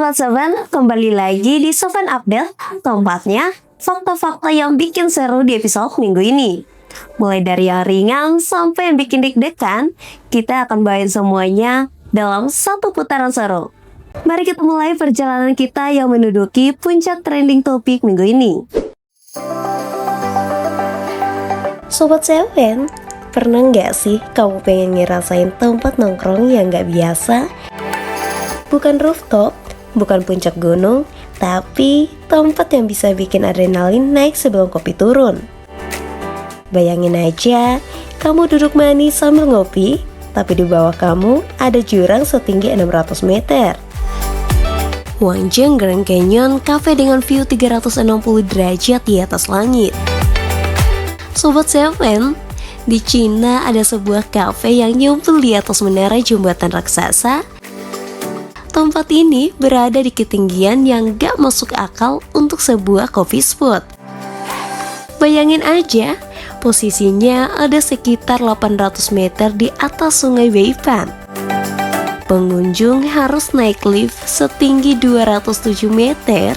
Sobat Seven, kembali lagi di Seven Update. Tempatnya fakta-fakta yang bikin seru di episode minggu ini. Mulai dari yang ringan sampai yang bikin deg-degan, kita akan bawain semuanya dalam satu putaran seru. Mari kita mulai perjalanan kita yang menduduki puncak trending topik minggu ini. Sobat Seven, pernah nggak sih kamu pengen ngerasain tempat nongkrong yang nggak biasa? Bukan rooftop, bukan puncak gunung, tapi tempat yang bisa bikin adrenalin naik sebelum kopi turun. Bayangin aja, kamu duduk manis sambil ngopi, tapi di bawah kamu ada jurang setinggi 600 meter. Wangjing Grand Canyon, cafe dengan view 360 derajat di atas langit. Sobat Seven, di Cina ada sebuah cafe yang nyumpul di atas menara jembatan raksasa. Tempat ini berada di ketinggian yang gak masuk akal untuk sebuah coffee spot. Bayangin aja, posisinya ada sekitar 800 meter di atas sungai Weifan. Pengunjung harus naik lift setinggi 207 meter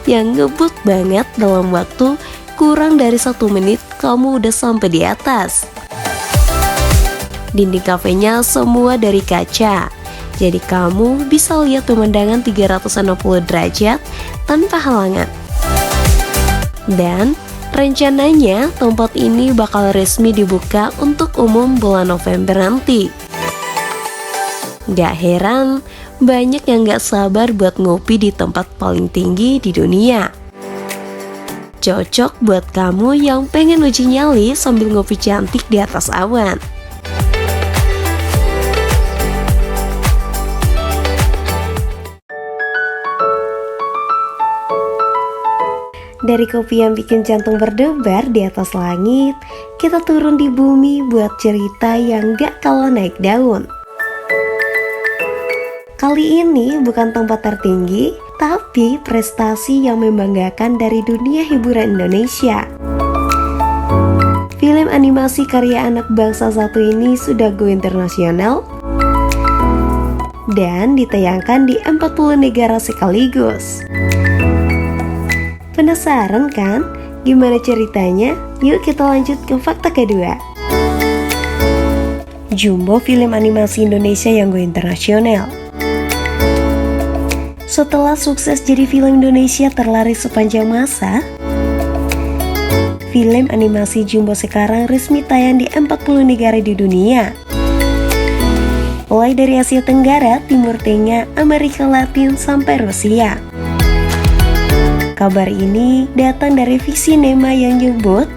yang ngebut banget. Dalam waktu kurang dari 1 menit kamu udah sampai di atas. Dinding kafenya semua dari kaca, jadi kamu bisa lihat pemandangan 360 derajat tanpa halangan. Dan rencananya tempat ini bakal resmi dibuka untuk umum bulan November nanti. Gak heran, banyak yang gak sabar buat ngopi di tempat paling tinggi di dunia. Cocok buat kamu yang pengen uji nyali sambil ngopi cantik di atas awan. Dari kopi yang bikin jantung berdebar di atas langit, kita turun di bumi buat cerita yang gak kalah naik daun. Kali ini bukan tempat tertinggi, tapi prestasi yang membanggakan dari dunia hiburan Indonesia. Film animasi karya anak bangsa satu ini sudah go internasional dan ditayangkan di 40 negara sekaligus. Penasaran kan? Gimana ceritanya? Yuk kita lanjut ke fakta kedua. Jumbo film animasi Indonesia yang go internasional. Setelah sukses jadi film Indonesia terlaris sepanjang masa, film animasi Jumbo sekarang resmi tayang di 40 negara di dunia. Mulai dari Asia Tenggara, Timur Tengah, Amerika Latin, sampai Rusia. Kabar ini datang dari Visinema yang nyebut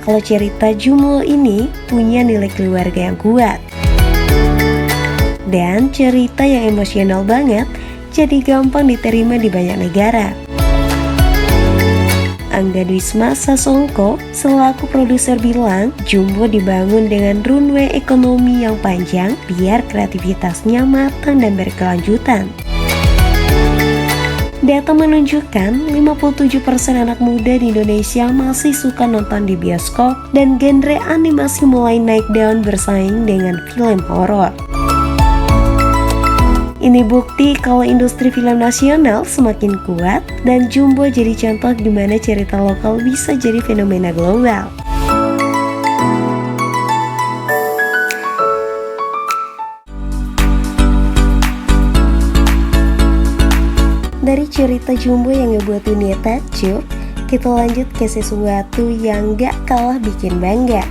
kalau cerita Jumbo ini punya nilai keluarga yang kuat dan cerita yang emosional banget, jadi gampang diterima di banyak negara. Angga Dwi Sasongko selaku produser bilang, Jumbo dibangun dengan runway ekonomi yang panjang biar kreativitasnya matang dan berkelanjutan. Data menunjukkan 57% anak muda di Indonesia masih suka nonton di bioskop dan genre animasi mulai naik daun bersaing dengan film horor. Ini bukti kalau industri film nasional semakin kuat dan Jumbo jadi contoh di mana cerita lokal bisa jadi fenomena global. Dari cerita Jumbo yang ngebuat dunia takjub, kita lanjut ke sesuatu yang gak kalah bikin bangga.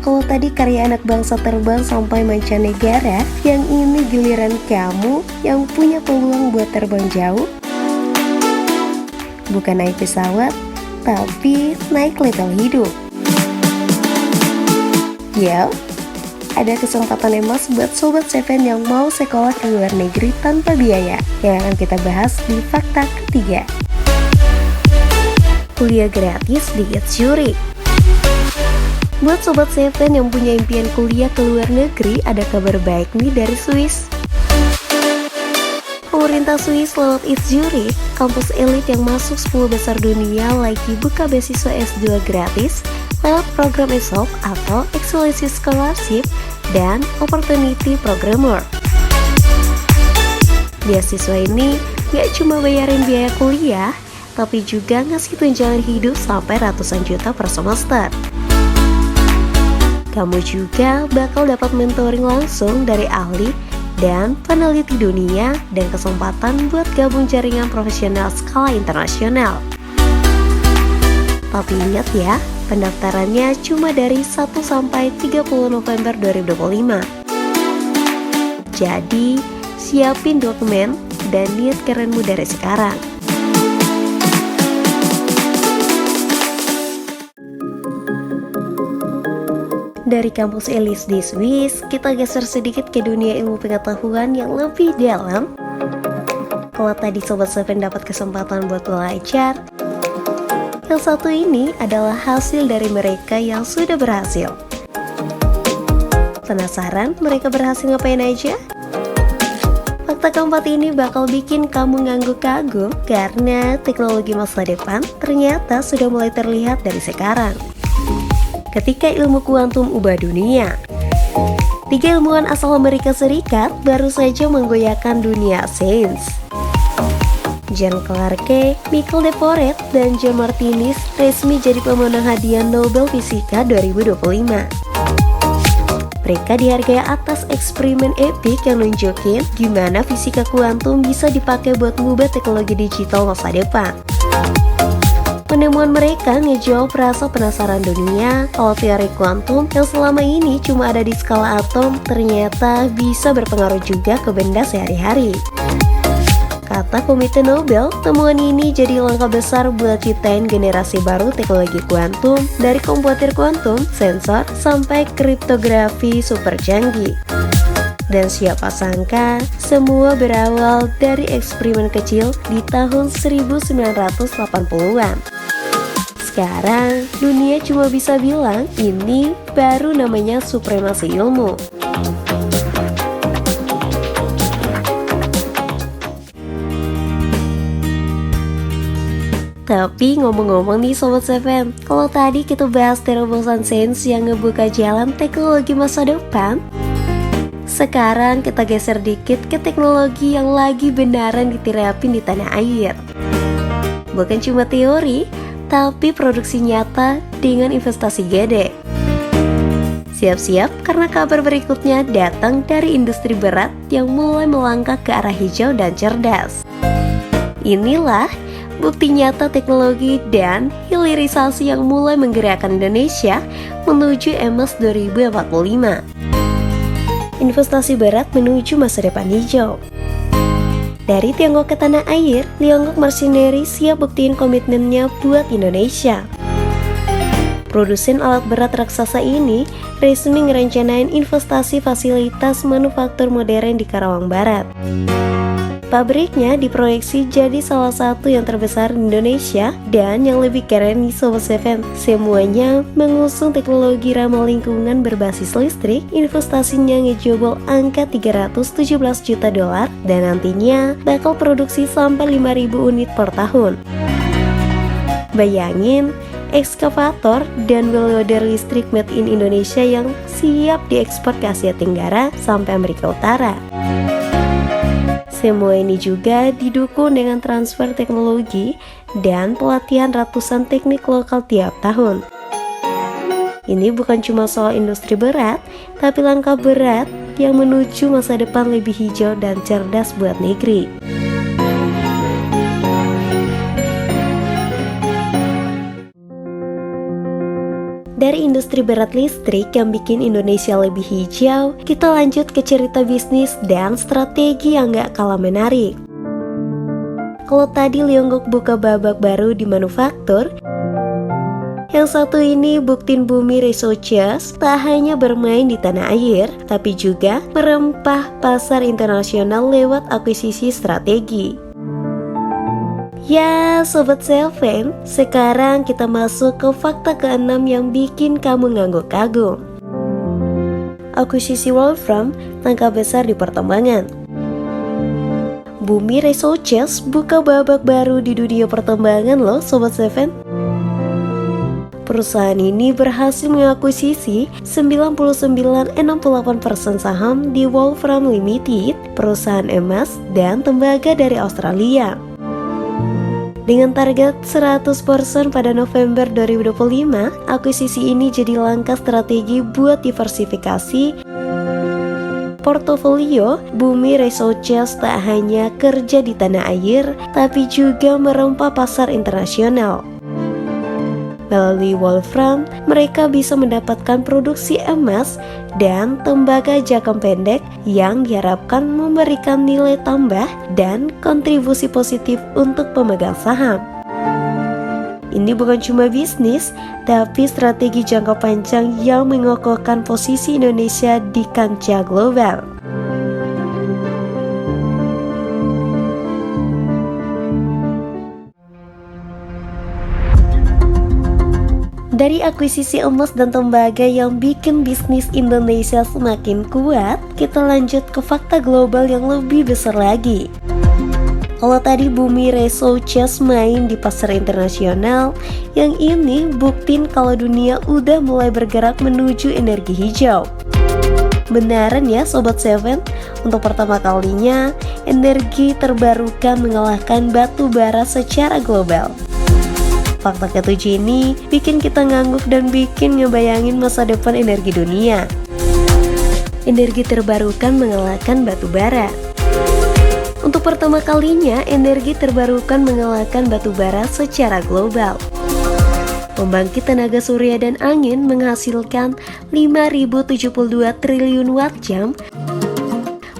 Kalau tadi karya anak bangsa terbang sampai mancanegara, yang ini giliran kamu yang punya peluang buat terbang jauh. Bukan naik pesawat, tapi naik level hidup. Yup, ada kesempatan emas buat Sobat Seven yang mau sekolah ke luar negeri tanpa biaya, yang akan kita bahas di fakta ketiga. Kuliah gratis di It's Zurich. Buat Sobat Seven yang punya impian kuliah ke luar negeri, ada kabar baik nih dari Swiss. Pemerintah Swiss lewat It's Zurich, kampus elit yang masuk 10 besar dunia, lagi buka beasiswa S2 gratis lewat program ESOP atau Excellency Scholarship dan Opportunity Programmer. Beasiswa ini gak cuma bayarin biaya kuliah, tapi juga ngasih tunjangan hidup sampai ratusan juta per semester. Kamu juga bakal dapat mentoring langsung dari ahli dan peneliti dunia dan kesempatan buat gabung jaringan profesional skala internasional. Tapi ingat ya, pendaftarannya cuma dari 1 sampai 30 November 2025. Jadi, siapin dokumen dan niat kerenmu dari sekarang. Dari kampus Elis di Swiss, kita geser sedikit ke dunia ilmu pengetahuan yang lebih dalam. Kalau tadi Sobat Seven dapat kesempatan buat belajar, yang satu ini adalah hasil dari mereka yang sudah berhasil. Penasaran mereka berhasil ngapain aja? Fakta keempat ini bakal bikin kamu ngangguk-kagum karena teknologi masa depan ternyata sudah mulai terlihat dari sekarang. Ketika ilmu kuantum ubah dunia, 3 ilmuwan asal Amerika Serikat baru saja menggoyahkan dunia sains. Jean Clarke, Michael de Porret, dan John Martinis resmi jadi pemenang hadiah Nobel Fisika 2025. Mereka dihargai atas eksperimen epik yang nunjukin gimana fisika kuantum bisa dipakai buat mengubah teknologi digital masa depan. Penemuan mereka ngejawab rasa penasaran dunia kalau teori kuantum yang selama ini cuma ada di skala atom ternyata bisa berpengaruh juga ke benda sehari-hari. Kata Komite Nobel, temuan ini jadi langkah besar buat ciptain generasi baru teknologi kuantum, dari komputer kuantum, sensor, sampai kriptografi super canggih. Dan siapa sangka, semua berawal dari eksperimen kecil di tahun 1980-an. Sekarang, dunia cuma bisa bilang ini baru namanya supremasi ilmu. Tapi ngomong-ngomong nih Sobat Seven, kalau tadi kita bahas terobosan sains yang ngebuka jalan teknologi masa depan, sekarang kita geser dikit ke teknologi yang lagi beneran diterapin di tanah air. Bukan cuma teori, tapi produksi nyata dengan investasi gede. Siap-siap karena kabar berikutnya datang dari industri berat yang mulai melangkah ke arah hijau dan cerdas. Inilah bukti nyata teknologi dan hilirisasi yang mulai menggerakkan Indonesia menuju EMAS 2045. Investasi berat menuju masa depan hijau. Dari Tiongkok ke tanah air, Lianggok Machinery siap buktiin komitmennya buat Indonesia. Produsen alat berat raksasa ini resmi ngerencanain investasi fasilitas manufaktur modern di Karawang Barat. Pabriknya diproyeksi jadi salah satu yang terbesar di Indonesia, dan yang lebih keren nih Sobat Seven, semuanya mengusung teknologi ramah lingkungan berbasis listrik. Investasinya ngejobol angka 317 juta dolar dan nantinya bakal produksi sampai 5.000 unit per tahun. Bayangin, ekskavator dan wheel loader listrik made in Indonesia yang siap diekspor ke Asia Tenggara sampai Amerika Utara. Semua ini juga didukung dengan transfer teknologi dan pelatihan ratusan teknik lokal tiap tahun. Ini bukan cuma soal industri berat, tapi langkah berat yang menuju masa depan lebih hijau dan cerdas buat negeri. Dari industri berat listrik yang bikin Indonesia lebih hijau, kita lanjut ke cerita bisnis dan strategi yang gak kalah menarik. Kalau tadi Lianggok buka babak baru di manufaktur, yang satu ini buktiin Bumi Resources tak hanya bermain di tanah air, tapi juga merempah pasar internasional lewat akuisisi strategi. Ya Sobat Seven, sekarang kita masuk ke fakta ke-6 yang bikin kamu ngangguk-kagum. Akuisisi Wolfram, langkah besar di pertambangan. Bumi Resources buka babak baru di dunia pertambangan loh Sobat Seven. Perusahaan ini berhasil mengakuisisi 99,68% saham di Wolfram Limited, perusahaan emas dan tembaga dari Australia. Dengan target 100% pada November 2025, akuisisi ini jadi langkah strategi buat diversifikasi portofolio. Bumi Resources tak hanya kerja di tanah air, tapi juga merempah pasar internasional. Melalui Wolfram, mereka bisa mendapatkan produksi emas dan tembaga jangka pendek yang diharapkan memberikan nilai tambah dan kontribusi positif untuk pemegang saham. Ini bukan cuma bisnis, tapi strategi jangka panjang yang mengokohkan posisi Indonesia di kancah global. Dari akuisisi emas dan tembaga yang bikin bisnis Indonesia semakin kuat, kita lanjut ke fakta global yang lebih besar lagi. Kalau tadi Bumi Resources main di pasar internasional, yang ini buktiin kalau dunia udah mulai bergerak menuju energi hijau. Benaran ya Sobat Seven, untuk pertama kalinya energi terbarukan mengalahkan batu bara secara global. Fakta ketujuh ini bikin kita ngangguk dan bikin ngebayangin masa depan energi dunia. Energi terbarukan mengalahkan batu bara. Untuk pertama kalinya, energi terbarukan mengalahkan batu bara secara global. Pembangkit tenaga surya dan angin menghasilkan 5.072 triliun watt jam,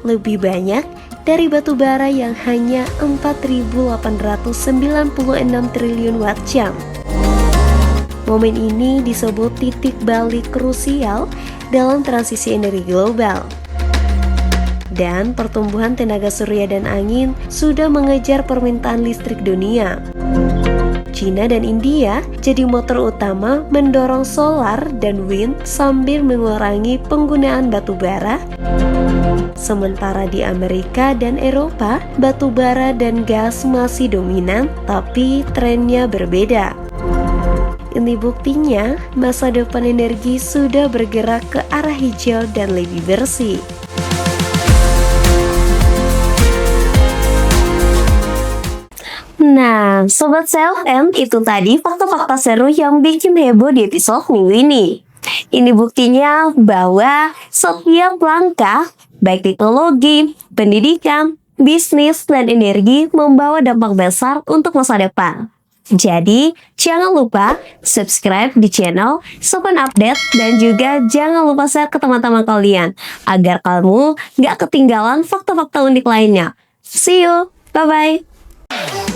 lebih banyak dari batu bara yang hanya 4.896 triliun watt jam. Momen ini disebut titik balik krusial dalam transisi energi global. Dan pertumbuhan tenaga surya dan angin sudah mengejar permintaan listrik dunia. China dan India jadi motor utama mendorong solar dan wind sambil mengurangi penggunaan batu bara. Sementara di Amerika dan Eropa, batu bara dan gas masih dominan, tapi trennya berbeda. Ini buktinya, masa depan energi sudah bergerak ke arah hijau dan lebih bersih. Nah, Sobat CLM, itu tadi fakta-fakta seru yang bikin heboh di episode minggu ini. Ini buktinya bahwa setiap langkah, baik teknologi, pendidikan, bisnis, dan energi membawa dampak besar untuk masa depan. Jadi, jangan lupa subscribe di channel Sopan Update dan juga jangan lupa share ke teman-teman kalian agar kamu gak ketinggalan fakta-fakta unik lainnya. See you, bye-bye.